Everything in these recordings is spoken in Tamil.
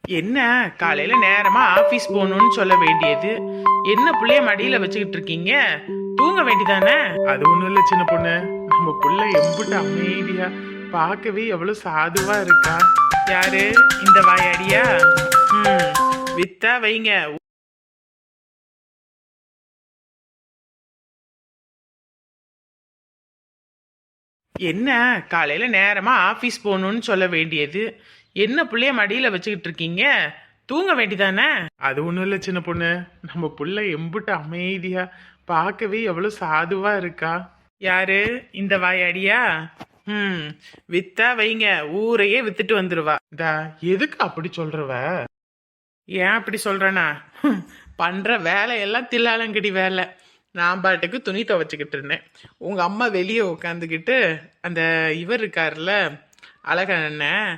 என்ன காலையில நேரமா ஆபீஸ் போகணும்னு சொல்ல வேண்டியது, என்ன புள்ளைய மடியில வச்சுக்கிட்டு இருக்கீங்க? தூங்க வேண்டியதானே? அது ஒண்ணும் இல்ல சின்ன பொண்ணு, நம்ம புள்ள எம்புட்டு அமைதியா பார்க்கவே எவ்வளவு சாதுவா இருக்கா. யாரு இந்த வாயாடியா? ம், வித்தா வைங்க. என்ன காலையில நேரமா ஆபீஸ் போகணும்னு சொல்ல வேண்டியது, என்ன புள்ளைய மடியில வச்சுக்கிட்டு இருக்கீங்க? தூங்க வேண்டியதானே? அது ஒண்ணும் இல்ல சின்ன பொண்ணு, நம்ம புள்ள எம்புட்டு அமைதியா பார்க்கவே எவ்வளவு சாதுவா இருக்கா. யாரு இந்த வாயாடியா? ம், வித்தா வைங்க, ஊரையே வித்துட்டு வந்துருவா. இந்தா எதுக்கு அப்படி சொல்றவ? ஏன் அப்படி சொல்றேனா, பண்ற வேலையெல்லாம் தில்லாலங்கடி வேலை. நான் பாட்டுக்கு துணி துவைச்சிக்கிட்டு இருந்தேன். உங்க அம்மா வெளியே உட்காந்துக்கிட்டு அந்த இவர் இருக்காருல்ல, அழகண்ணன்,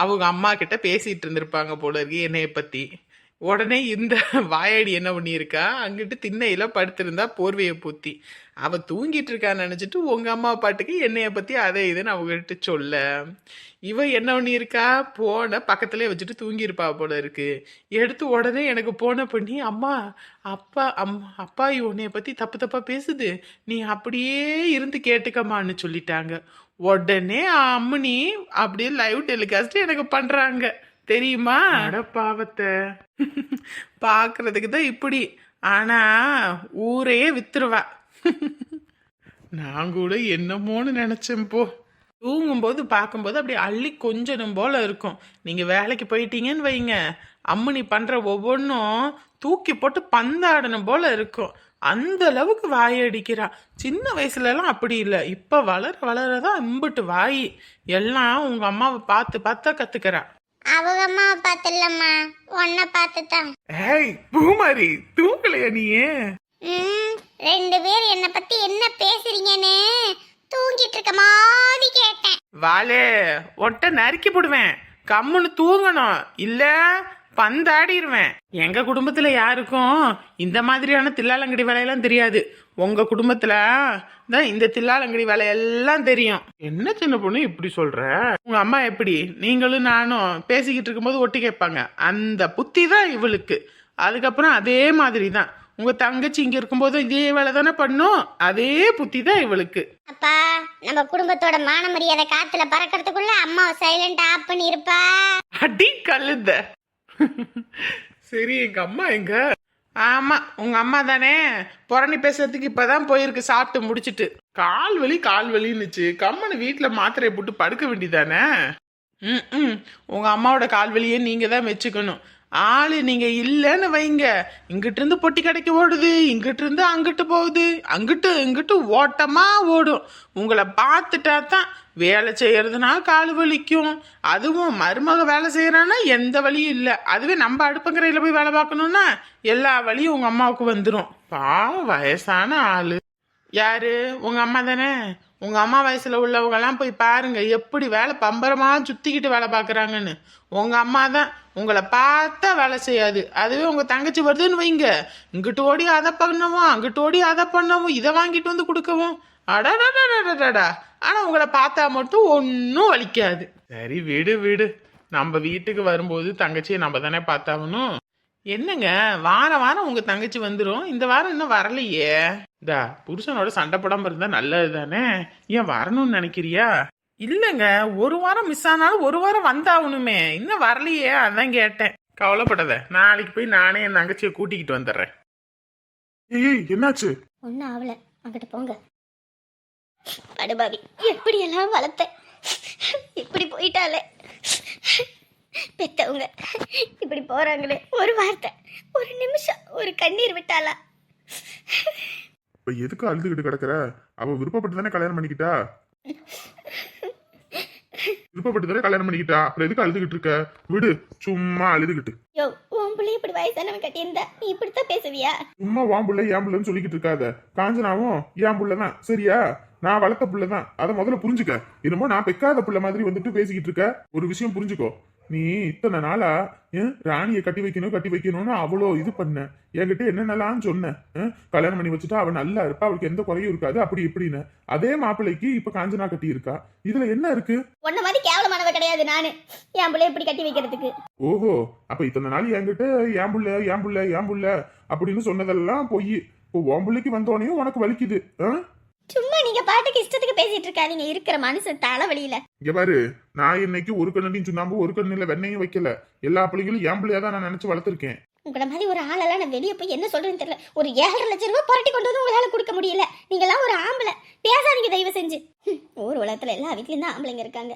அவங்க அம்மா கிட்ட பேசிட்டு இருந்திருப்பாங்க போல இருக்கு என்னைய பத்தி. உடனே இந்த வாயாடி என்ன பண்ணியிருக்கா, அங்கிட்டு திண்ணையில படுத்திருந்தா போர்வையை பூத்தி. அவ தூங்கிட்டு இருக்கான்னு நினைச்சிட்டு உங்க அம்மா பாட்டுக்கு என்னைய பத்தி அதை இதுன்னு அவங்ககிட்ட சொல்ல, இவ என்ன பண்ணியிருக்கா, போன பக்கத்துலேயே வச்சுட்டு தூங்கியிருப்பா போல இருக்கு. எடுத்து உடனே எனக்கு போன பண்ணி, அம்மா அப்பா உன்னைய பத்தி தப்பு தப்பா பேசுது, நீ அப்படியே இருந்து கேட்டுக்கம்மான்னு சொல்லிட்டாங்க. உடனே அம்மனி அப்படியே லைவ் டெலிகாஸ்ட் எனக்கு பண்றாங்க தெரியுமா? அட பாவத்தை, பாக்குறதுக்கு தான் இப்படி, ஆனா ஊரையே வித்துருவா. நான் கூட என்னமோன்னு நினைச்சேன் போ. தூங்கும்போது பார்க்கும்போது அப்படியே அள்ளி கொஞ்சணும் போல இருக்கும். நீங்க வேலைக்கு போயிட்டீங்கன்னு வைங்க, அம்மனி பண்ற ஒவ்வொன்றும் தூக்கி போட்டு பந்தாடணும் போல இருக்கும். அந்த அளவுக்கு வாயடிக்கிறா. சின்ன வயசுல எல்லாம் அப்படி இல்லை, இப்ப வளர வளரதான் இம்புட்டு வாய். எல்லாம் உங்க அம்மாவை பார்த்து பார்த்தா கத்துக்கிறா. அவங்க அம்மாவை பார்த்து இல்லம்மா, உன்னை பார்த்து தான். ஏய் பூமாரி, தூங்கலையா நீயே? ரெண்டு பேர் என்னை பத்தி என்ன பேசுறீங்கன்னு தூங்கிட்டு இருக்க மாதிரி கேட்டேன். வாலே ஒட்ட நறுக்கி போடுவேன், கம்முன்னு தூங்கணும், இல்ல பந்தாடிடுவேன். எங்க குடும்பத்துல யாருக்கும் இந்த மாதிரியான தில்லாலங்கடி வேலையெல்லாம் தெரியாது. உங்க குடும்பத்துல தான் இந்த தில்லாலங்கடி வேலையெல்லாம் தெரியும். என்ன சின்ன பொண்ணு இப்படி சொல்ற? உங்க அம்மா எப்படி நீங்களும் நானும் பேசிக்கிட்டு இருக்கும்போது ஒட்டி கேட்பாங்க, அந்த புத்தி தான் இவளுக்கு. அதுக்கப்புறம் அதே மாதிரி தான் உங்க தங்கச்சி இங்க இருக்கும்போது இதே வேலை தானே பண்ணும், அதே புத்தி தான் இவளுக்கு. அப்பா, நம்ம குடும்பத்தோட மான மரியாதை காத்துல பறக்கிறதுக்குள்ள அம்மாவை சைலண்ட் ஆஃப் பண்ணி இருப்பா. அடி கழுத. சரி, எங்க அம்மா எங்க? ஆமா, உங்க அம்மா தானே புறணி பேசுறதுக்கு இப்பதான் போயிருக்கு சாப்பிட்டு முடிச்சிட்டு. கால் வலின்னுச்சு, கம்மனு வீட்டுல மாத்திரையை போட்டு படுக்க வேண்டியதானே. ம், உங்க அம்மாவோட கால் வலியே நீங்க தான் வச்சுக்கணும். ஆளு நீங்க இல்லைன்னு வைங்க, இங்கிட்டு இருந்து பொட்டி கடைக்கு ஓடுது, இங்கிட்டு இருந்து அங்கிட்டு போகுது, அங்கிட்டு இங்கிட்டு ஓட்டமா ஓடும். உங்களை பார்த்துட்டா தான் வேலை செய்யறதுனா கால் வலிக்கும். அதுவும் மருமக வேலை செய்யறான்னா எந்த வலியும் இல்லை. அதுவே நம்ம அடுப்பங்கரையில போய் வேலை பார்க்கணும்னா எல்லா வலியும் உங்க அம்மாவுக்கு வந்துடும். பாவம் வயசான ஆளு. யாரு உங்க அம்மா தானே? உங்க அம்மா வயசுல உள்ளவங்க எல்லாம் போய் பாருங்க, எப்படி வேலை பம்பரமா சுத்திக்கிட்டு வேலை பாக்குறாங்கன்னு. உங்க அம்மா தான் உங்களை பார்த்தா வேலை செய்யாது. அதுவே உங்க தங்கச்சி வருதுன்னு வைங்க, இங்கிட்டு ஓடி அதை பண்ணவும், அங்கிட்டு ஓடி அதை பண்ணவும், இதை வாங்கிட்டு வந்து கொடுக்கவும், அடாடாடாடாடாடா. ஆனா உங்களை பார்த்தா மட்டும் ஒன்னும் வலிக்காது. சரி விடு விடு, நம்ம வீட்டுக்கு வரும்போது தங்கச்சியை நம்ம தானே பார்த்தாகணும். என்னங்க வாரம் வாரம் உங்க தங்கச்சி வந்துடும், இந்த வாரம் இன்னும் வரலையே. இந்தா புருஷனோட சண்டை போடாம இருந்தா நல்லது தானே, ஏன் வரணும்னு நினைக்கிறியா? இல்லங்க, ஒரு வாரம் மிஸ் ஆனாலும் ஒரு வாரம் வந்தாகணுமே, இன்னும் வரலையே, அதான் கேட்டேன். கவலைப்படாத, நாளைக்கு போய் நானே என் தங்கச்சியை கூட்டிக்கிட்டு வந்துடுறேன். ஏய் என்னாச்சு? ஒன்னும் ஆகல, அங்கிட்டு போங்க. படுபாவி, எப்படி எல்லாம் வளர்த்த, இப்படி போயிட்டாலே. பெத்தவங்க இப்படி போறாங்களே, ஒரு வார்த்தை, ஒரு நிமிஷம், ஒரு கண்ணீர் விட்டாளா? இப்ப எதுக்கு அழுதுகிட்டு கிடக்குற? அவ விருப்பப்பட்டு தானே கல்யாணம் பண்ணிக்கிட்டா. விருப்பப்பட்டு தானே கல்யாணம் பண்ணிக்கிட்டா, அப்புறம் எதுக்கு அழுதுகிட்டு இருக்க? விடு, சும்மா அழுதுகிட்டு. யோ, உன் பிள்ளை இப்படி வயசானவன் கட்டியிருந்தா நீ இப்படித்தான் பேசுவியா? சும்மா வான் புள்ள ஏன் புள்ளன்னு சொல்லிக்கிட்டு இருக்காத. காஞ்சனாவும் ஏன் புள்ளதான், சரியா? நான் வளர்த்த புள்ளதான், அதை முதல்ல புரிஞ்சுக்க. என்னமோ நான் பெக்காத புள்ள மாதிரி வந்துட்டு பேசிக்கிட்டு இருக்க. ஒரு விஷயம் புரிஞ்சுக்கோ, நீ இத்தனை நாளா ராணியை கட்டி வைக்கணும்னு அவ்வளோ இது பண்ண என்கிட்ட என்னென்னலாம் சொன்ன கல்யாணம் பண்ணி வச்சுட்டா அவ நல்லா இருப்பா, அவளுக்கு எந்த குறையும் இருக்காது அப்படி இப்படின்னு. அதே மாப்பிள்ளைக்கு இப்ப காஞ்சனா கட்டி இருக்கா, இதுல என்ன இருக்கு? உன்ன மாதிரி கேவலமானவ கிடையாது நானு என் பிள்ளை இப்படி கட்டி வைக்கிறதுக்கு. ஓஹோ, அப்ப இத்தனை நாள் என்கிட்ட ஏன் புள்ள அப்படின்னு சொன்னதெல்லாம் பொய். இப்போ உன் பிள்ளைக்கு வந்தோடனே உனக்கு வலிக்குது. சும்மா நீங்க பாட்டுக்கு இஷ்டத்துக்கு பேசிட்டு இருக்காதீங்க, இருக்கிற மனுஷன் தலைவலியில. இங்க பாரு, நான் இன்னைக்கு ஒரு கண்ணுலையும் சுண்ணாம்பு ஒரு கண்ணுல வெண்ணையும் வைக்கல. எல்லா பிள்ளைகளும் என் பிள்ளையாதான் நான் நினைச்சு வளர்த்திருக்கேன். உங்கள மாதிரி ஒரு ஆளெல்லாம் நான் வெளியே போய் என்ன சொல்றேன்னு தெரியல. ஒரு 7.5 லட்சம் ரூபாய் புரட்டி கொண்டு வந்து உங்களால கொடுக்க முடியல. நீங்களாம் ஒரு ஆம்பளை, பேசாதீங்க தயவு செஞ்சு. ஊர் உலகத்துல எல்லா வீட்லயும் தான் ஆம்பளைங்க இருக்காங்க.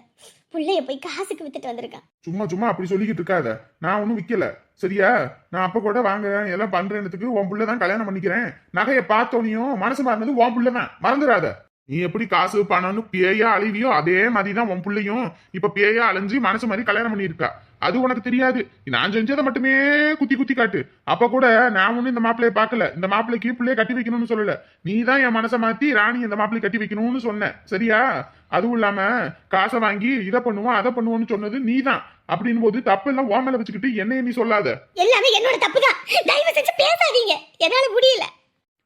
பிள்ளைய போய் காசுக்கு வித்துட்டு வந்திருக்கான். சும்மா அப்படி சொல்லிக்கிட்டு இருக்காத. நான் ஒன்னும் விக்கல சரியா? நான் அப்ப கூட வாங்குறேன் எல்லாம் பண்றேன்றதுக்கு உன் புள்ளதான் கல்யாணம் பண்ணிக்கிறேன். நகையை பார்த்தோனையும் மனசு மாறினது உன் புள்ளதான், மறந்துடாத. நீ எப்படி காசு பணம்னு பேயா அழிவியோ அதே மாதிரிதான் உன் பிள்ளையும் இப்ப பேயா அலைஞ்சு மனசு மாதிரி கல்யாணம் பண்ணியிருக்கா. அது உனக்கு தெரியாது. நான் செஞ்சதை மட்டுமே குத்தி காட்டு. அப்ப கூட நான் ஒண்ணு இந்த மாப்பிள்ளைய பாக்கல, இந்த மாப்பிள்ளைக்கு பிள்ளைய கட்டி வைக்கணும்னு சொல்லல. நீ தான் என் மனசை மாத்தி ராணி இந்த மாப்பிள்ளைய கட்டி வைக்கணும்னு சொன்ன சரியா? அதுவும் இல்லாம காசை வாங்கி இதை பண்ணுவோம் அதை பண்ணுவோம்னு சொன்னது நீ தான். அப்படின் போது தப்பு எல்லாம் உன் மேல வச்சுக்கிட்டு என்னைய நீ சொல்லாத. எல்லாமே என்னோட தப்பு தான், தயவு செஞ்சு பேசாதீங்க, என்னால முடியல.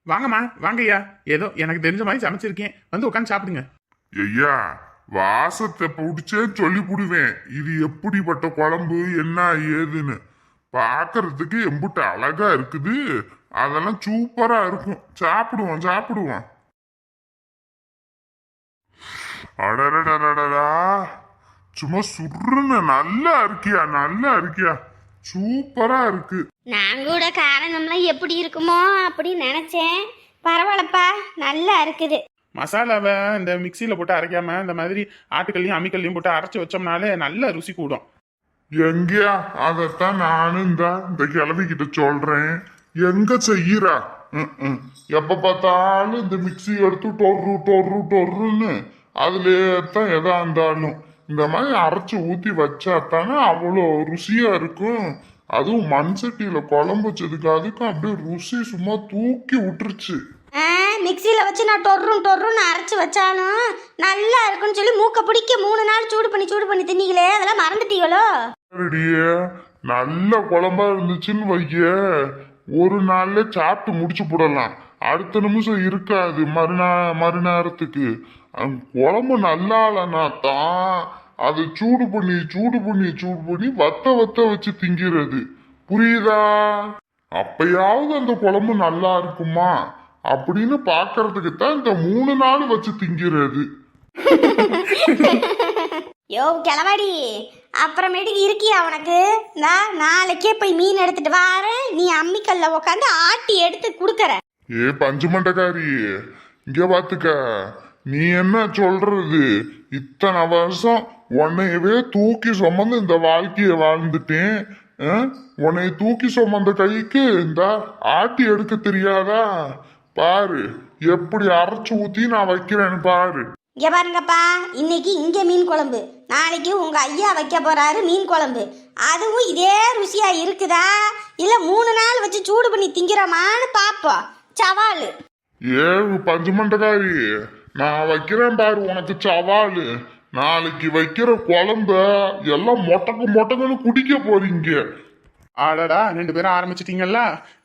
வாங்கம்மா வாங்கய்யா, ஏதோ எனக்கு தெரிஞ்ச மாதிரி சமைச்சிருக்கேன், வந்து உட்காந்து சாப்பிடுங்க. ஐயா, வாசத்தை பிடிச்சே சொல்லி புடுவேன். இது எப்படிப்பட்ட குழம்பு என்ன ஏதுன்னு பாக்குறதுக்கு எம்புட்டு அழகா இருக்குது. அதெல்லாம் சூப்பரா இருக்கும். சாப்பிடுவோம். அடடடடடா, சும்மா சுருன்னு நல்லா இருக்கியா, சூப்பரா இருக்கு. நான் கூட காரணம்லாம் எப்படி இருக்குமோ அப்படின்னு நினைச்சேன். பரவாயில்லப்பா, நல்லா இருக்குது. மசாலாவை இந்த மிக்சியில் போட்டு அரைக்காம இந்த மாதிரி ஆட்டுக்கல்லையும் அம்மிக்கல்லையும் போட்டு அரைச்சி வச்சோம்னாலே நல்ல ருசி கூடும். எங்கயா அதத்தான் நானும் இந்த கிழவிக்கிட்ட சொல்றேன். எங்க செய்யறா? எப்ப பார்த்தாலும் இந்த மிக்சி எடுத்து டொர்ருன்னு அதுலயே தான் எதா இருந்தாலும் இந்த மாதிரி அரைச்சு ஊத்தி வச்சாத்தானே அவ்வளோ ருசியா இருக்கும். அதுவும் மண் சட்டியில குழம்பு வச்சதுக்கு அதுக்கும் அப்படியே ருசி சும்மா தூக்கி விட்டுருச்சு. மிக்சியில வச்சு நான் டொர்ருன்னு அரைச்சு வச்சாலும் நல்லா இருக்குன்னு சொல்லி மூக்க பிடிக்க 3 நாள் சூடு பண்ணி தின்னீங்களே, அதெல்லாம் மறந்துட்டீங்களோ? நல்ல குழம்பா இருந்துச்சுன்னு வைக்க ஒரு நாள்ல சாப்பிட்டு முடிச்சு போடலாம். அடுத்த நிமிஷம் இருக்காது மறுநேரத்துக்கு. குழம்பு நல்லா இல்லைனா தான் அதை சூடு பண்ணி வத்த வச்சு திங்கிறது. புரியுதா? அப்பயாவது அந்த குழம்பு நல்லா இருக்குமா அப்படின்னு பாக்குறதுக்கு தான் இந்த 3 நாள் வச்சு திங்கிறது. யோ கிளவாடி, அப்புறமேட்டுக்கு இருக்கியா உனக்கு? நாளைக்கே போய் மீன் எடுத்துட்டு வாரேன், நீ அம்மிக்கல்ல உட்காந்து ஆட்டி எடுத்து குடுக்கற. ஏ பஞ்சு மண்டக்காரி, இங்க பாத்துக்க. நீ என்ன சொல்றது? இத்தனை வருஷம் உன்னையவே தூக்கி சுமந்து இந்த வாழ்க்கைய வாழ்ந்துட்டேன். உன்னைய தூக்கி சுமந்த கைக்கு இந்த ஆட்டி எடுக்க தெரியாதா? பாரு எப்படி அரைச்சு ஊத்தி நான் வைக்கிறேன்னு பாரு. இங்க பாருங்கப்பா, இன்னைக்கு இங்க மீன் குழம்பு, நாளைக்கு உங்க ஐயா வைக்க போறாரு மீன் குழம்பு. அதுவும் இதே ருசியா இருக்குதா இல்ல 3 நாள் வச்சு சூடு பண்ணி திங்கிறோமான்னு பாப்போம். சவாலு. ஏ பஞ்சு மண்டக்காரி, நான் வைக்கிறேன் பாரு உனக்கு சவாலு. நாளைக்கு வைக்கிற குழம்ப எல்லாம் மொட்டக்குன்னு குடிக்க போறீங்க. ஆடடா, 2 பேரும் ஆரம்பிச்சிட்டீங்கல்ல.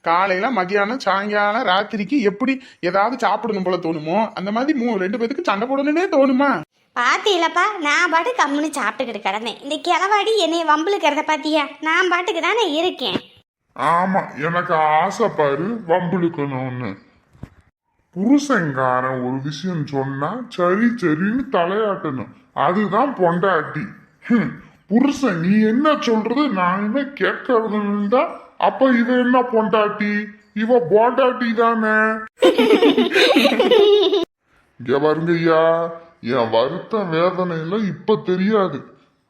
காலையில மதியானம் சாயங்காலம் ராத்திரிக்கு எப்படி ஏதாவது சாப்பிடணும் போல தோணுமோ அந்த மாதிரி 2 பேருக்கு சண்டை போடணும்னே தோணுமா? பாத்தீங்களப்பா, நான் பாட்டு கம்முன்னு சாப்பிட்டுக்கிட்டு கிடந்தேன். இந்த கிளவாடி என்னைய வம்புலுக்கிறத பாத்தியா? நான் பாட்டுக்கு தானே இருக்கேன். ஆமா, எனக்கு ஆசை பாரு வம்புலுக்கணும்னு. புருஷங்காரன் ஒரு விஷயம் சொன்னா சரின்னு தலையாட்டணும். அதுதான் பொண்டாட்டி. புருஷன் நீ என்ன சொல்றது நான் என்ன கேட்கறதுன்னு அப்ப இவ என்ன பொண்டாட்டி? இவ பொண்டாட்டி தானே. இங்க பாருங்க ஐயா, என் வருத்த வேதனையில இப்ப தெரியாது,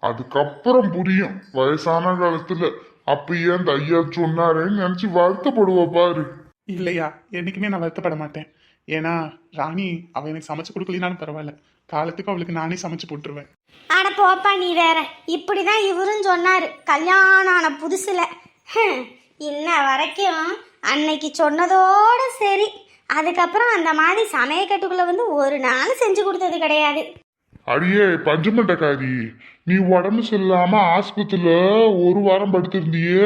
அதுக்கப்புறம் புரியும் வயசான காலத்துல. அப்ப ஏன் இந்த ஐயா சொன்னாரேன்னு நினைச்சு வருத்தப்படுவ பாரு. இல்லையா, என்னைக்குமே நான் வருத்தப்பட மாட்டேன். ஏன்னா ராணி அவ எனக்கு சமைச்சு கொடுக்கலினாலும் பரவாயில்ல, காலத்துக்கு அவளுக்கு நானே சமைச்சு போட்டுருவேன். ஆனா போப்பா, நீ வேற. இப்படிதான் இவரும் சொன்னாரு கல்யாணம் ஆன புதுசுல. இன்ன வரைக்கும் அன்னைக்கு சொன்னதோட சரி. அதுக்கப்புறம் அந்த மாதிரி சமயக்கட்டுக்குள்ள வந்து ஒரு நாள் செஞ்சு கொடுத்தது கிடையாது. அடியே பஞ்சமண்டக்காரி, நீ உடம்பு சரியில்லாம ஆஸ்பத்திரியில ஒரு வாரம் படுத்திருந்தியே,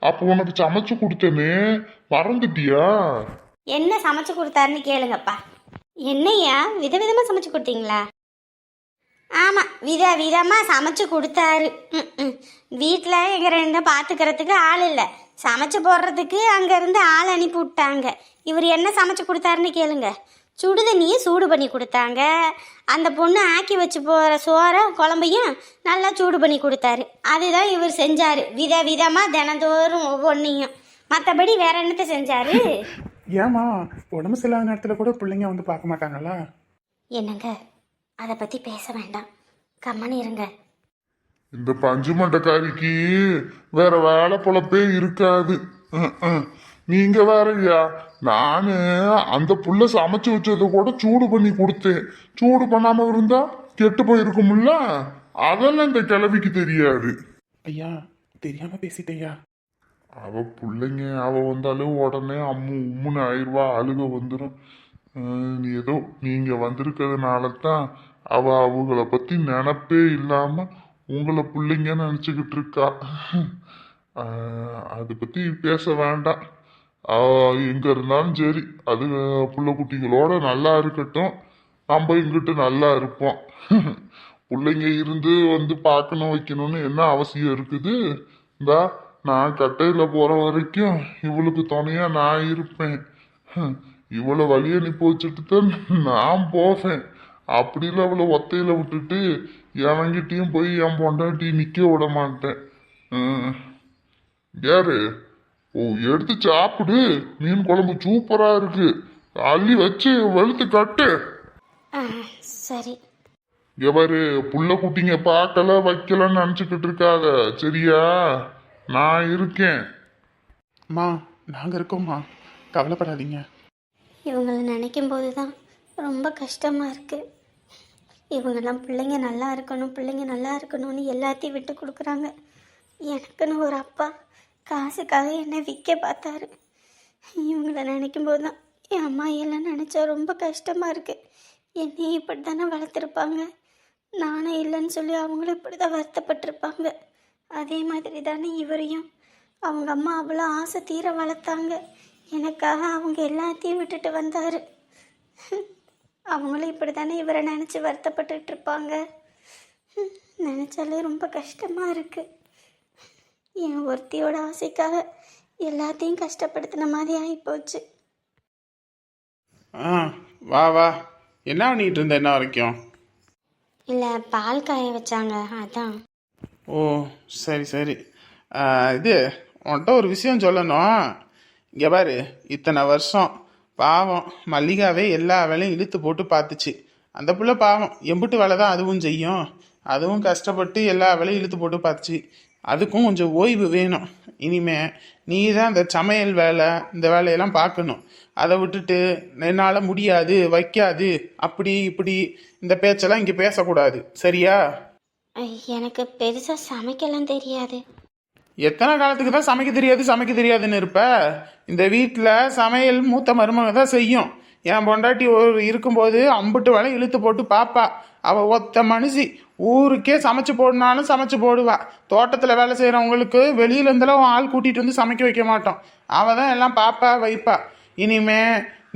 அப்போ உனக்கு சமைச்சு கொடுத்தேனே, மறந்துட்டியா? என்ன சமைச்சு கொடுத்தாருன்னு கேளுங்கப்பா. என்னையா விதவிதமாக சமைச்சு கொடுத்தீங்களா? ஆமாம், விதவிதமாக சமைச்சு கொடுத்தாரு. வீட்டில் எங்கள் ரெண்டை பார்த்துக்கிறதுக்கு ஆள் இல்லை, சமைச்சு போடுறதுக்கு அங்கேருந்து ஆள் அனுப்பி விட்டாங்க. இவர் என்ன சமைச்சு கொடுத்தாருன்னு கேளுங்க. சுடுதண்ணியை சூடு பண்ணி கொடுத்தாங்க. அந்த பொண்ணு ஆக்கி வச்சு போகிற சோறை குழம்பையும் நல்லா சூடு பண்ணி கொடுத்தாரு. அதுதான் இவர் செஞ்சார், விதவிதமாக தினந்தோறும் ஒவ்வொன்றையும். மற்றபடி வேற என்னத்தை செஞ்சாரு? ஏமா உடம்பு சரியில்லாத நேரத்தில் கூட பிள்ளைங்க வந்து பார்க்க மாட்டாங்களா? என்னங்க, அதை பற்றி பேச வேண்டாம், கம்மனு இருங்க. இந்த பஞ்சு மண்டக்காரிக்கு வேற வேலை பொழப்பே இருக்காது. நீங்க வேறயா, நானு அந்த புள்ள சமைச்சு வச்சதை கூட சூடு பண்ணி கொடுத்தேன். சூடு பண்ணாம இருந்தா கெட்டு போயிருக்கும்ல, அதெல்லாம் இந்த கிழவிக்கு தெரியாது. ஐயா தெரியாம பேசிட்டேயா. அவ பிள்ளைங்க அவ வந்தாலும் உடனே அம்மு உம்முன்னு ஆயிடுவா, அழுக வந்துடும். ஏதோ நீங்க வந்திருக்கிறதுனால தான் அவ அவங்கள பத்தி நினப்பே இல்லாம உங்களை பிள்ளைங்கன்னு நினச்சிக்கிட்டு இருக்கா. அதை பத்தி பேச வேண்டாம். எங்க இருந்தாலும் சரி, அது புள்ள குட்டிகளோட நல்லா இருக்கட்டும், நம்ம இங்கிட்டு நல்லா இருப்போம். பிள்ளைங்க இருந்து வந்து பார்க்கணும் வைக்கணும்னு என்ன அவசியம் இருக்குது? இந்தா நான் கட்டையில போற வரைக்கும் இவளுக்கு துணையா நான் இருப்பேன். இவளை வழி அனுப்பி வச்சுட்டு தான் நான் போவேன். அப்படிலாம் அவளை ஒத்தையில விட்டுட்டு எவங்கிட்டையும் போய் என் பொண்டாட்டி நிக்க விட மாட்டேன். யாரு? ஓ, எடுத்து சாப்பிடு, மீன் குழம்பு சூப்பரா இருக்கு, அள்ளி வச்சு வெளுத்து கட்டு. சரி. எவரு புள்ள குட்டிங்க பார்க்கல வைக்கலன்னு நினச்சிக்கிட்டு இருக்காத, சரியா? நான் இருக்கேன். அம்மா நாங்கள் இருக்கோம்மா, கவலைப்படாதீங்க. இவங்களை நினைக்கும் போது தான் ரொம்ப கஷ்டமாக இருக்குது. இவங்கெல்லாம் பிள்ளைங்க நல்லா இருக்கணும், பிள்ளைங்க நல்லா இருக்கணும்னு எல்லாத்தையும் விட்டு கொடுக்குறாங்க. எனக்குன்னு ஒரு அப்பா காசுக்காக என்னை விற்க பார்த்தாரு. இவங்களை நினைக்கும் போது தான் என் அம்மா எல்லாம் நினச்சா ரொம்ப கஷ்டமாக இருக்குது. என்னையும் இப்படி தானே வளர்த்துருப்பாங்க, நானே இல்லைன்னு சொல்லி அவங்களும் இப்படி தான் வருத்தப்பட்டிருப்பாங்க. அதே மாதிரி தானே இவரையும் அவங்க அம்மா அவ்வளோ ஆசை தீர வளர்த்தாங்க. எனக்காக அவங்க எல்லாத்தையும் விட்டுட்டு வந்தார். அவங்களும் இப்படி தானே இவரை நினச்சி வருத்தப்பட்டுட்டு இருப்பாங்க. நினச்சாலே ரொம்ப கஷ்டமாக இருக்குது. என் ஒருத்தியோட ஆசைக்காக எல்லாத்தையும் கஷ்டப்படுத்தின மாதிரி ஆகிப்போச்சு. வா வா, என்ன பண்ணிட்டு இருந்த என்ன வரைக்கும்? இல்லை, பால் காய வச்சாங்க, அதான். ஓ சரி சரி. இது உன்கிட்ட ஒரு விஷயம் சொல்லணும். இங்கே பாரு, இத்தனை வருஷம் பாவம் மல்லிகாவே எல்லா வேலையும் இழுத்து போட்டு பார்த்துச்சு. அந்த பிள்ளை பாவம் எம்புட்டு வேலை தான் அதுவும் செய்யும். அதுவும் கஷ்டப்பட்டு எல்லா வேலையும் இழுத்து போட்டு பார்த்துச்சு. அதுக்கும் கொஞ்சம் ஓய்வு வேணும். இனிமே நீ தான் இந்த சமையல் வேலை இந்த வேலையெல்லாம் பார்க்கணும். அதை விட்டுட்டு என்னால் முடியாது வைக்காது அப்படி இப்படி இந்த பேச்செல்லாம் இங்கே பேசக்கூடாது, சரியா? எனக்கு பெருசாக சமைக்கலாம் தெரியாது. எத்தனை காலத்துக்கு தான் சமைக்க தெரியாதுன்னு இருப்ப? இந்த வீட்டில் சமையல் மூத்த மருமக தான் செய்யும். என் பொண்டாட்டி ஒரு இருக்கும்போது அம்புட்டு வேலை இழுத்து போட்டு பாப்பா. அவள் ஒத்த மனுஷி, ஊருக்கே சமைச்சு போடனாலும் சமைச்சு போடுவா. தோட்டத்தில் வேலை செய்கிறவங்களுக்கு வெளியிலேருந்தெல்லாம் ஆள் கூட்டிகிட்டு வந்து சமைக்க வைக்க மாட்டோம். அவள் தான் எல்லாம் பாப்பா வைப்பா. இனிமே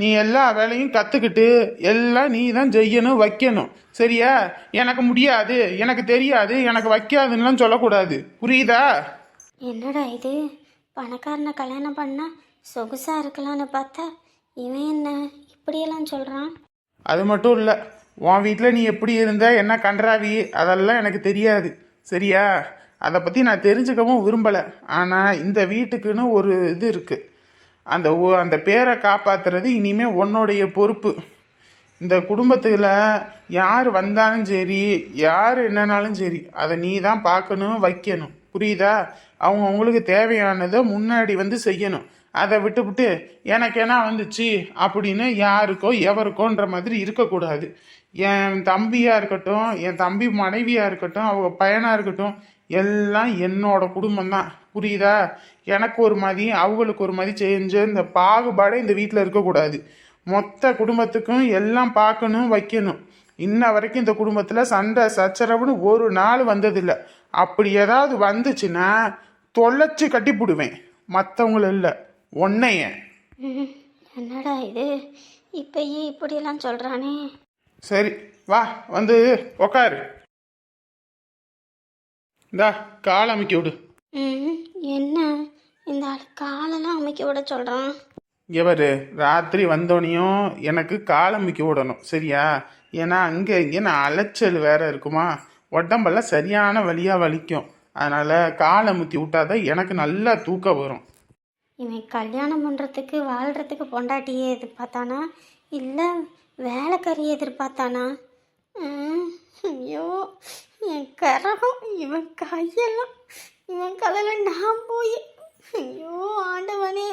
நீ எல்லா வேலையும் கற்றுக்கிட்டு எல்லாம் நீ தான் செய்யணும் வைக்கணும், சரியா? எனக்கு முடியாது, எனக்கு தெரியாது, எனக்கு வைக்காதுன்னெலாம் சொல்லக்கூடாது, புரியுதா? என்னடா இது, பணக்காரனை கல்யாணம் பண்ணால் சொகுசாக இருக்கலான்னு பார்த்தா இவன் என்ன இப்படியெல்லாம் சொல்கிறான்? அது மட்டும் இல்லை, உன் வீட்டில் நீ எப்படி இருந்த என்ன கன்றாவி அதெல்லாம் எனக்கு தெரியாது, சரியா? அதை பற்றி நான் தெரிஞ்சுக்கவும் விரும்பலை. ஆனால் இந்த வீட்டுக்குன்னு ஒரு இது இருக்குது. அந்த பேரை காப்பாற்றுறது இனிமேல் உன்னுடைய பொறுப்பு. இந்த குடும்பத்தில் யார் வந்தாலும் சரி, யார் என்னன்னாலும் சரி, அதை நீ தான் பார்க்கணும் வைக்கணும், புரியுதா? அவங்களுக்கு தேவையானதை முன்னாடி வந்து செய்யணும். அதை விட்டுவிட்டு எனக்கு என்ன வந்துச்சு அப்படின்னு யாருக்கோ எவருக்கோன்ற மாதிரி இருக்கக்கூடாது. என் தம்பியாக இருக்கட்டும், என் தம்பி மனைவியாக இருக்கட்டும், அவங்க பையனாக இருக்கட்டும், எல்லாம் என்னோட குடும்பம்தான், புரியுதா? எனக்கு ஒரு மதி அவங்களுக்கு ஒரு மதி செஞ்சு இந்த பாகுபாடே இந்த வீட்டில் இருக்கக்கூடாது. மொத்த குடும்பத்துக்கும் எல்லாம் பார்க்கணும் வைக்கணும். இன்ன வரைக்கும் இந்த குடும்பத்தில் சண்டை சச்சரவுன்னு ஒரு நாள் வந்ததில்லை. அப்படி ஏதாவது வந்துச்சுன்னா தொலைச்சி கட்டிப்பிடுவேன். மற்றவங்கள இல்லை, உன்னைய. என்னடா இது இப்பயே இப்படியெல்லாம் சொல்கிறானே. சரி வா, வந்து உக்காரு. இந்தா கால் அமைக்க விடு. என்ன இந்த ஆள் காலெல்லாம் அமைக்க விட சொல்கிறான்? இவர் ராத்திரி வந்தோனையும் எனக்கு கால் அமைக்க விடணும், சரியா? ஏன்னா அங்கே இங்கே நான் அலைச்சல் வேற இருக்குமா, உடம்பெல்லாம் சரியான வலியாக வலிக்கும். அதனால் கால் அமுத்தி விட்டாதான் எனக்கு நல்லா தூக்கம் வரும். இவன் கல்யாணம் பண்ணுறதுக்கு வாழ்கிறதுக்கு பொண்டாட்டியே எதிர்பார்த்தானா இல்லை வேலைக்காரியை எதிர்பார்த்தானா? ஐயோ என் கரகம், இவன் கையெல்லாம், இவன் கலையில் நான் போய், ஐயோ ஆண்டவனே,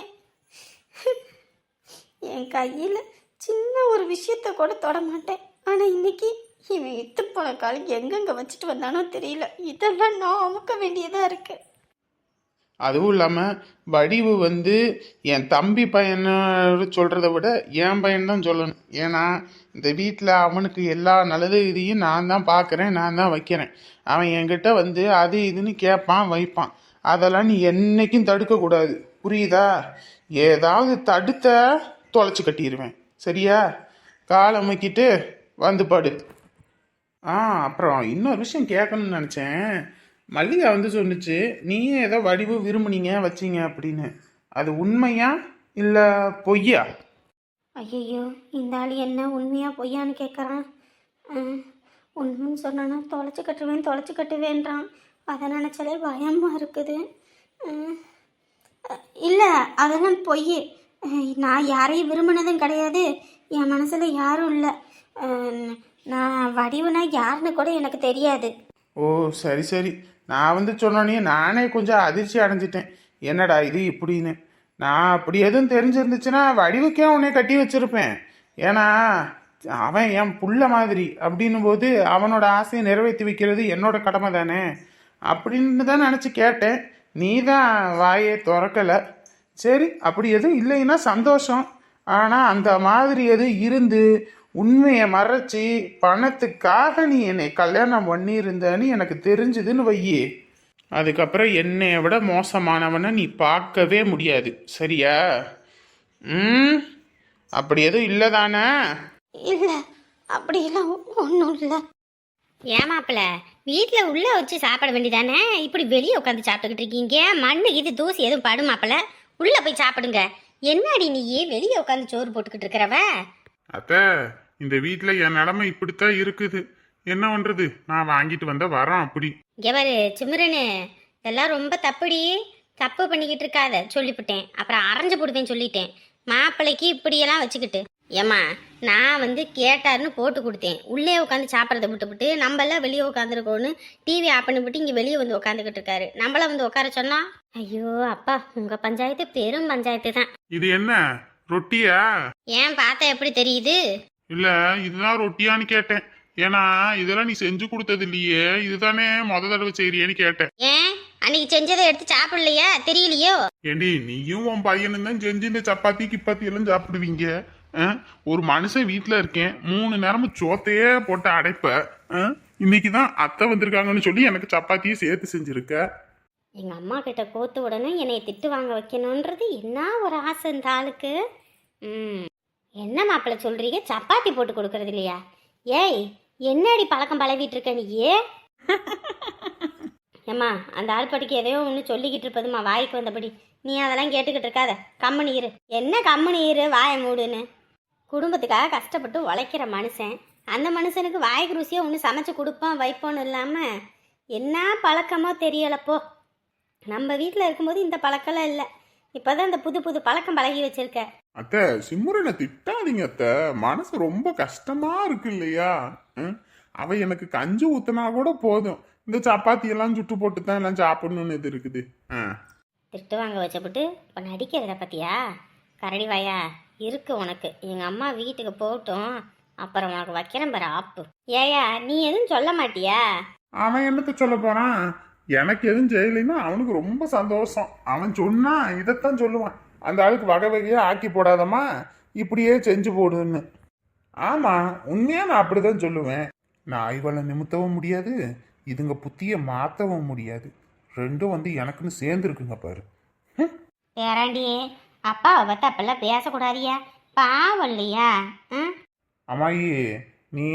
என் கையில் சின்ன ஒரு விஷயத்த கூட தொட மாட்டேன். ஆனால் இன்னைக்கு இவன் இத்து போன காலம் எங்கெங்கே வச்சுட்டு வந்தானோ தெரியல. இதெல்லாம் நான் அமுக்க வேண்டியதாக இருக்கு. அதுவும் இல்லாமல் வடிவு வந்து என் தம்பி பையனை சொல்கிறத விட என் பையன்தான் சொல்லணும். ஏன்னா இந்த வீட்டில் அவனுக்கு எல்லா நல்லது இதையும் நான் தான் பார்க்குறேன், நான் தான் வைக்கிறேன். அவன் என்கிட்ட வந்து அது இதுன்னு கேட்பான் வைப்பான். அதெல்லாம் நீ என்னைக்கும் தடுக்கக்கூடாது, புரியுதா? ஏதாவது தடுத்த தொலைச்சி கட்டிடுவேன், சரியா? கால் அமைக்கிட்டு வந்து படு. அப்புறம் இன்னொரு விஷயம் கேட்கணும்னு நினச்சேன். மல்லிகா வந்து சொன்னிச்சு, நீயே ஏதோ வடிவு விரும்புனீங்க வச்சிங்க அப்படின்னு. அது உண்மையா இல்லை பொய்யா? ஐயோ இந்த ஆள் என்ன உண்மையா பொய்யான்னு கேட்குறான். உண்மைன்னு சொன்னானா தொலைச்சி கட்டுவேன்றான். அதை நினச்சாலே பயமாக இருக்குது. இல்லை அதெல்லாம் பொய். நான் யாரையும் விரும்பினதும் கிடையாது, என் மனசில் யாரும் இல்லை. நான் வடிவுனா யாருன்னு கூட எனக்கு தெரியாது. ஓ சரி சரி. நான் வந்து சொன்னோன்னே நானே கொஞ்சம் அதிர்ச்சி அடைஞ்சிட்டேன். என்னடா இது இப்படின்னு. நான் அப்படி எதுவும் தெரிஞ்சிருந்துச்சுன்னா வடிவுக்கே உன்னை கட்டி வச்சிருப்பேன். ஏன்னா அவன் என் புள்ள மாதிரி அப்படின்னும் போது அவனோட ஆசையை நிறைவேற்றி வைக்கிறது என்னோட கடமை தானே அப்படின்னு தான் நினச்சி கேட்டேன். நீ தான் வாயை திறக்கலை. சரி, அப்படி எதுவும் இல்லைன்னா சந்தோஷம். ஆனால் அந்த மாதிரி எதுவும் இருந்து உண்மையை மறைச்சி பணத்துக்காக நீ என்னை கல்யாணம் பண்ணியிருந்தன்னு எனக்கு தெரிஞ்சுதுன்னு வையி, அதுக்கப்புறம் என்னைய விட மோசமானவனை நீ பார்க்கவே முடியாது, சரியா? அப்படி எதுவும் இல்லை தானே? இல்லை அப்படியெல்லாம் ஒன்றும் இல்லை. ஏமாப்பிள்ள வீட்டில் உள்ளே வச்சு சாப்பிட வேண்டியதானே, இப்படி வெளியே உட்காந்து சாப்பிட்டுக்கிட்டு இருக்கீங்க? மண்ணு இது தூசி எதுவும் படுமாப்பிள்ள, உள்ளே போய் சாப்பிடுங்க. என்னடி நீ வெளியே உட்காந்து சோறு போட்டுக்கிட்டு இருக்கிறவ? அத்தை, இந்த வீட்டுல என் நிலைமை இப்படித்தான் இருக்குது. என்ன பண்றது, நான் வாங்கிட்டு வந்த வரோம் அப்படி. எவரு சிம்ரனு, இதெல்லாம் ரொம்ப தப்புடி. தப்பு பண்ணிக்கிட்டு இருக்காத சொல்லிவிட்டேன். அப்புறம் அரைஞ்சு போடுவேன் சொல்லிட்டேன். மாப்பிள்ளைக்கு இப்படியெல்லாம் வச்சுக்கிட்டு. ஏம்மா நான் வந்து கேட்டாருன்னு போட்டு கொடுத்தேன். உள்ளே உட்காந்து சாப்பிட்றத விட்டுவிட்டு நம்மளாம் வெளியே உட்காந்துருக்கோன்னு டிவி ஆஃப் பண்ணிவிட்டு இங்கே வெளியே வந்து உட்காந்துக்கிட்டு இருக்காரு. நம்மள வந்து உட்கார சொன்னா, ஐயோ அப்பா உங்க பஞ்சாயத்து பெரும் பஞ்சாயத்து தான். இது என்ன ரொட்டியா? ஏன் பார்த்தா எப்படி தெரியுது? இல்ல இதுதான் ரொட்டியான்னு கேட்டேன். ஏன்னா இதெல்லாம் நீ செஞ்சு கொடுத்தது இல்லையே, இதுதானே முத தடவை செய்யறியேன்னு கேட்டேன். ஏன் அன்னைக்கு செஞ்சதை எடுத்து சாப்பிடலையா, தெரியலையோ? ஏண்டி நீயும் உன் பையனும் தான் செஞ்சு இந்த சப்பாத்தி கிப்பாத்தி எல்லாம் சாப்பிடுவீங்க. ஒரு மனுஷன் வீட்டுல இருக்கேன், 3 நேரமும் சோத்தையே போட்டு அடைப்ப. இன்னைக்குதான் அத்தை வந்திருக்காங்கன்னு சொல்லி எனக்கு சப்பாத்தியை சேர்த்து செஞ்சிருக்க. எங்க அம்மா கிட்ட கோத்து உடனே என்னை திட்டு வாங்க வைக்கணுன்றது என்ன ஒரு ஆசை இந்த ஆளுக்கு. என்ன மாப்பிள்ள சொல்றீங்க, சப்பாத்தி போட்டு கொடுக்கறது இல்லையா? ஏய் என்னடி பழக்கம் பழவிட்டு இருக்க நீயே? ஏம்மா அந்த ஆள் படிக்க எதையோ ஒன்று சொல்லிக்கிட்டு இருப்பதுமா வாய்க்கு வந்தபடி. நீ அதெல்லாம் கேட்டுக்கிட்டு இருக்காத, கம்முனு இரு. என்ன கம்முனு இரு, வாயை மூடுன்னு. குடும்பத்துக்காக கஷ்டப்பட்டு உழைக்கிற மனுஷன், அந்த மனுஷனுக்கு வாய்க்கு ருசியாக ஒன்று சமைச்சு கொடுப்போம் வைப்போன்னு இல்லாமல் என்ன பழக்கமோ தெரியலப்போ. நம்ம வீட்டில் இருக்கும்போது இந்த பழக்கம்லாம் இல்லை. இப்போதான் இந்த புது புது பழக்கம் பழகி வச்சிருக்க. அத்தை சிம்ரனை திட்டாதீங்க அத்தை, மனசு ரொம்ப கஷ்டமா இருக்கு இல்லையா? அவ எனக்கு கஞ்சி ஊத்தினா கூட போதும், இந்த சப்பாத்தி எல்லாம் சுட்டு போட்டு தான் எல்லாம் சாப்பிடணும்னு இது இருக்குது. திட்டு வாங்க வச்சப்பட்டு இப்போ நடிக்கிறத பத்தியா? கரடி வாயா இருக்கு உனக்கு. எங்கள் அம்மா வீட்டுக்கு போகட்டும், அப்புறம் உனக்கு வைக்கிறேன் பாரு ஆப்பு. ஏயா நீ எதுவும் சொல்ல மாட்டியா? அவன் என்னத்த சொல்ல போறான்? எனக்கு எதுவும் செய்யலைன்னா அவனுக்கு ரொம்ப சந்தோஷம். அவன் சொன்னா இதைத்தான் சொல்லுவான், அந்த ஆளுக்கு வகை வகையா ஆக்கி போடாதம்மா, இப்படியே செஞ்சு போடுன்னு. ஆமா, உண்மையா நான் அப்படிதான் சொல்லுவேன். நான் இவளை நிமித்தவும் முடியாது, இதுங்க புத்திய மாத்தவும் முடியாது. ரெண்டும் வந்து எனக்குன்னு சேர்ந்துருக்குங்க பாரு. பேராண்டி அப்பாவை பற்றி அப்பெல்லாம் பேசக்கூடாதியா, பாவம் இல்லையா? ம். அம்மாயி, நீ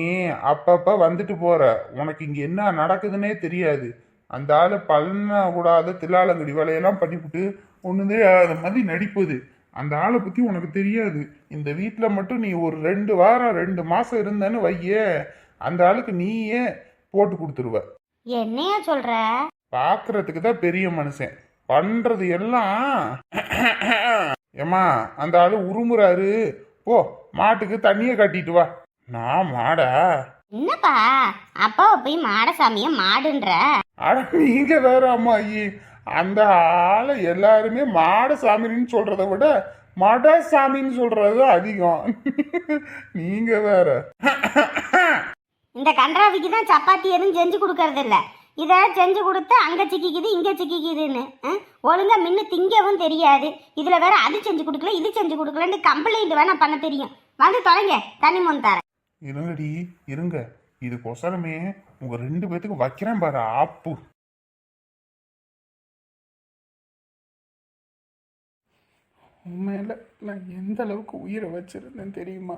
அப்பப்ப வந்துட்டு போற, உனக்கு இங்க என்ன நடக்குதுன்னே தெரியாது. அந்த ஆளு பண்ண கூடாத தில்லாலங்கடி வேலையெல்லாம் பண்ணிவிட்டு ஒண்ணுதே அந்த மாதிரி நடிப்புது. அந்த ஆளை பத்தி உனக்கு தெரியாது. இந்த வீட்டுல மட்டும் நீ ஒரு 2 வாரம் 2 மாசம் இருந்தேன்னு வையே, அந்த ஆளுக்கு நீயே போட்டு கொடுத்துருவ. என்னையா சொல்ற? பாக்குறதுக்கு தான் பெரிய மனுஷன், பண்றது எல்லாம் ஏமா அந்த ஆளு உருமுறாரு. போ, மாட்டுக்கு தண்ணிய கட்டிட்டு வா. நான் மாடா? என்னப்பா அப்பாவை போய் மாடசாமிய மாடுன்ற? அட நீங்க வேற அம்மாயி, அந்த ஆளை எல்லாருமே மாடசாமின்னு சொல்றதை விட மடசாமின்னு சொல்றது அதிகம். நீங்க வேற. இந்த கன்றாவிக்கு தான் சப்பாத்தி எதுவும் செஞ்சு கொடுக்கறது இல்ல. இதை செஞ்சு கொடுத்து அங்கே சிக்கிக்குது இங்கே சிக்கிக்குதுன்னு ஒழுங்கா மின்னு திங்கவும் தெரியாது. இதில் வேற அது செஞ்சு கொடுக்கல இது செஞ்சு கொடுக்கலன்னு கம்ப்ளைண்ட் வேணா பண்ண தெரியும். வந்து தொலைங்க, தண்ணி மூணு தரேன். இருங்கடி இருங்க, இதுக்கொசரமே உங்க 2 பேத்துக்கு வைக்கிறேன் பாரு ஆப்பு. உண்மையில நான் எந்த அளவுக்கு உயிரை வச்சிருந்தேன் தெரியுமா?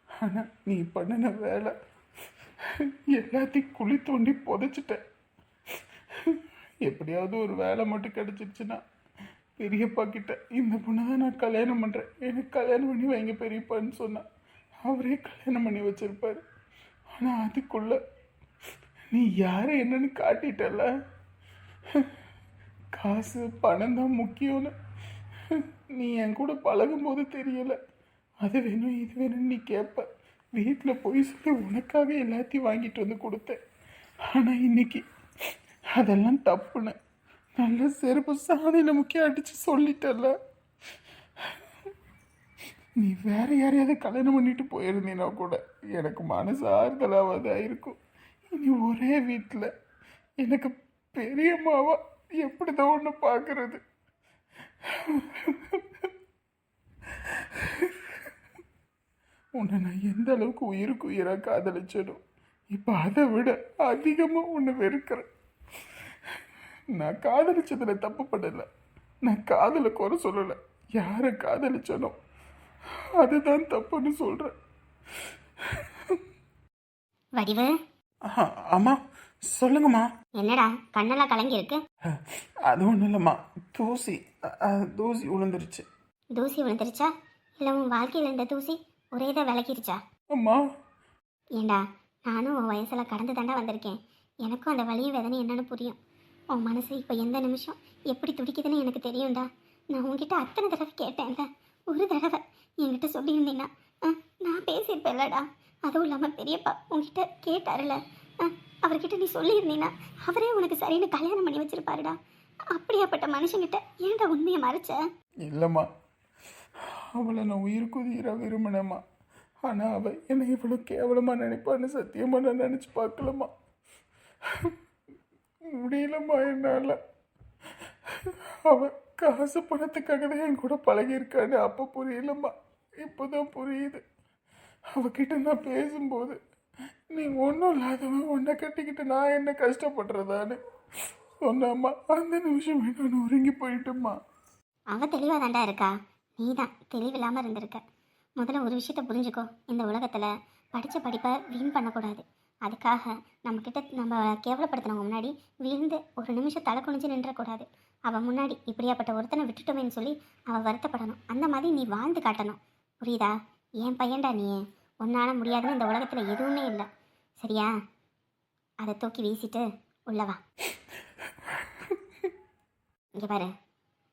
ஆனா நீ பண்ணின வேலை எல்லாத்தையும் குழி தோண்டி புதைச்சிட்டேன். எப்படியாவது ஒரு வேலை மட்டும் கிடைச்சிருச்சுன்னா பெரியப்பா கிட்ட இந்த பொண்ணை தான் நான் கல்யாணம் பண்றேன், எனக்கு கல்யாணம் பண்ணி வைங்க பெரியப்பான்னு சொன்னேன். அவரே கல்யாணம் பண்ணி வச்சிருப்பாரு. ஆனா அதுக்குள்ள நீ யாரு என்னன்னு காட்டிட்டல. காசு பணம் தான் முக்கியம்னு நீ என் கூட பழகும்போது தெரியல. அது வேணும் இது வேணும்னு நீ கேட்ப. வீட்டில் போய் சொல்லி உனக்காக எல்லாத்தையும் வாங்கிட்டு வந்து கொடுத்தேன். ஆனால் இன்னைக்கு அதெல்லாம் தப்புன்னு நல்ல செருப்பு சாணியில் முக்கிய அடித்து சொல்லிட்டல. நீ வேற யாரையாவது கல்யாணம் பண்ணிட்டு போயிருந்தீன்னா கூட எனக்கு மனசு ஆறுதலாவதாக இருக்கும். இனி ஒரே வீட்டில் எனக்கு பெரியம்மாவா எப்படிதான் ஒன்று பார்க்கறது? உன்னை நான் எந்த அளவுக்கு உயிருக்கு உயிராக காதலிச்சனும் இப்போ அதை விட அதிகமாக உன்னை வெறுக்கிறேன். நான் காதலிச்சதுல தப்பு பண்ணல, நான் காதலை குறை சொல்லலை. யாரை காதலிச்சனோ அதுதான் தப்புன்னு சொல்றேன். வடிவு, ஆமா சொல்லுங்கம்மா. என்னடா கண்ணெல்லாம் கலங்கி இருக்கு? அது ஒன்றும் இல்லைம்மா, தூசி தூசி விழுந்துருச்சு. தூசி விழுந்துருச்சா இல்லை உன் வாழ்க்கையில் இந்த தூசி ஒரே இதாக விளக்கிருச்சா? அம்மா ஏண்டா நானும் உன் வயசில் கடந்து தாண்டா வந்திருக்கேன். எனக்கும் அந்த வலியும் வேதனை என்னன்னு புரியும். உன் மனசு இப்போ எந்த நிமிஷம் எப்படி துடிக்குதுன்னு எனக்கு தெரியும்டா. நான் உன்கிட்ட அத்தனை தடவை கேட்டேன்ல, ஒரு தடவை என்கிட்ட சொல்லியிருந்தீங்கன்னா நான் பேசியிருப்பேன்லடா. அதுவும் இல்லாமல் பெரியப்பா உன்கிட்ட கேட்டாருல, அவர்கிட்ட நீ சொல்லியிருந்தீங்கன்னா அவரே உனக்கு சரின்னு கல்யாணம் பண்ணி வச்சிருப்பாருடா. அப்படியாப்பட்ட மனுஷங்கிட்ட ஏன்டா உண்மையை மறைச்ச? இல்லைம்மா, அவளை நான் உயிருக்கு உயிராக விரும்பினேம்மா. ஆனால் அவள் என்னை இவ்வளோ கேவலமாக நினைப்பான்னு சத்தியமாக நான் நினச்சி பார்க்கலம்மா. முடியலம்மா என்னால். அவள் காசு பணத்துக்காக தான் என் கூட பழகியிருக்கான்னு அப்போ புரியலம்மா, இப்போதான் புரியுது. அவகிட்ட நான் பேசும்போது நீ ஒன்றும் இல்லாதவன் உன்னை கட்டிக்கிட்டு நான் என்ன கஷ்டப்படுறதான்னு சொன்னாம்மா. அந்த நிமிஷமே நான் ஒருங்கி போயிட்டேம்மா. அவள் தெளிவாக தாண்டா இருக்கா, நீ தான் தெளிவில்லாமல் இருந்திருக்க. முதல்ல ஒரு விஷயத்த புரிஞ்சுக்கோ, இந்த உலகத்தில் படித்த படிப்பை வீண் பண்ணக்கூடாது. அதுக்காக நம்மக்கிட்ட நம்ம கேவலப்படுத்தினவங்க முன்னாடி விழுந்து ஒரு நிமிஷம் தலை குனிஞ்சு நின்றக்கூடாது. அவள் முன்னாடி இப்படியாப்பட்ட ஒருத்தனை விட்டுட்டோமேன்னு சொல்லி அவள் வருத்தப்படணும். அந்த மாதிரி நீ வாழ்ந்து காட்டணும், புரியுதா? என் பையன்டா நீ, உன்னால் முடியாதுன்னு இந்த உலகத்தில் எதுவுமே இல்லை, சரியா? அதை தூக்கி வீசிட்டு உள்ளவா. இங்கே பாரு,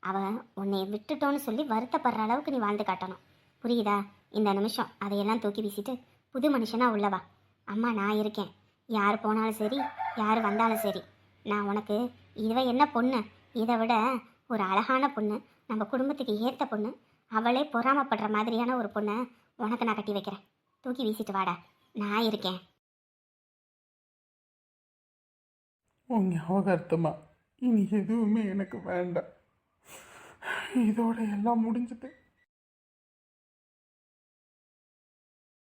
அவன் உன்னை விட்டுட்டோன்னு சொல்லி வருத்தப்படுற அளவுக்கு நீ வாழ்ந்து காட்டணும், புரியுதா? இந்த நிமிஷம் அதையெல்லாம் தூக்கி வீசிட்டு புது மனுஷனா உள்ளவா. அம்மா நான் இருக்கேன், யார் போனாலும் சரி யார் வந்தாலும் சரி. நான் உனக்கு இதுவே என்ன பொண்ணு, இதை விட ஒரு அழகான பொண்ணு, நம்ம குடும்பத்துக்கு ஏற்ற பொண்ணு, அவளே பொறாமப்படுற மாதிரியான ஒரு பொண்ணை உனக்கு நான் கட்டி வைக்கிறேன். தூக்கி வீசிட்டு வாடா, நான் இருக்கேன். உன் ஞாபகார்த்தமா இனி எதுவுமே எனக்கு வேண்டாம். இதோட எல்லாம் முடிஞ்சது.